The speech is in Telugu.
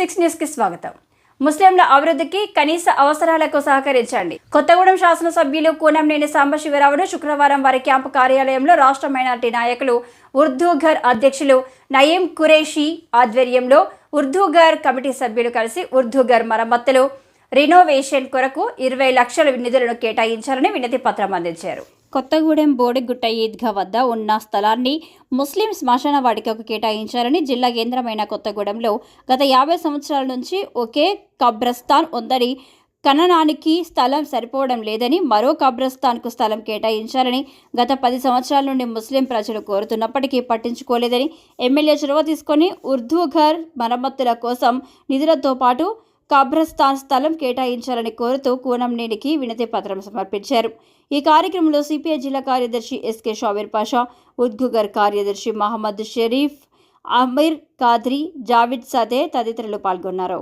6 న్యూస్ కి స్వాగతం. ముస్లింల అభివృద్ధికి కనీస అవసరాలకు సహకరించండి. కొత్తగూడెం శాసనసభ్యులు కూనంనేని సాంబశివరావును శుక్రవారం వారి క్యాంపు కార్యాలయంలో రాష్ట్ర మైనార్టీ నాయకులు ఉర్దూ ఘర్ అధ్యక్షులు నయీం ఖురేషీ ఆధ్వర్యంలో ఉర్దూ ఘర్ కమిటీ సభ్యులు కలిసి ఉర్దూ ఘర్ మరమ్మతులు రినోవేషన్ కొరకు 20 లక్షల నిధులను కేటాయించాలని వినతి పత్రం అందించారు. కొత్తగూడెం బోడిగుట్ట ఈద్గా వద్ద ఉన్న స్థలాన్ని ముస్లిం శ్మశాన వాటికకు కేటాయించాలని జిల్లా కేంద్రమైన కొత్తగూడెంలో గత 50 సంవత్సరాల నుంచి ఒకే కబ్రస్థాన్ ఉందని, ఖననానికి స్థలం సరిపోవడం లేదని, మరో కబ్రస్థాన్కు స్థలం కేటాయించాలని గత 10 సంవత్సరాల నుండి ముస్లిం ప్రజలు కోరుతున్నప్పటికీ పట్టించుకోలేదని ఎమ్మెల్యే చొరవ తీసుకొని ఉర్దూ ఘర్ మరమ్మతుల కోసం నిధులతో పాటు కబ్రస్థాన్ స్థలం కేటాయించాలని కోరుతూ కూనంనేనికి వినతి పత్రం సమర్పించారు. ఈ కార్యక్రమంలో సిపిఐ జిల్లా కార్యదర్శి ఎస్కే షాబీర్ పాషా, ఉర్దూ ఘర్ కార్యదర్శి మహమ్మద్ షరీఫ్, అమీర్ ఖాద్రీ, జావిద్ సదే తదితరులు పాల్గొన్నారు.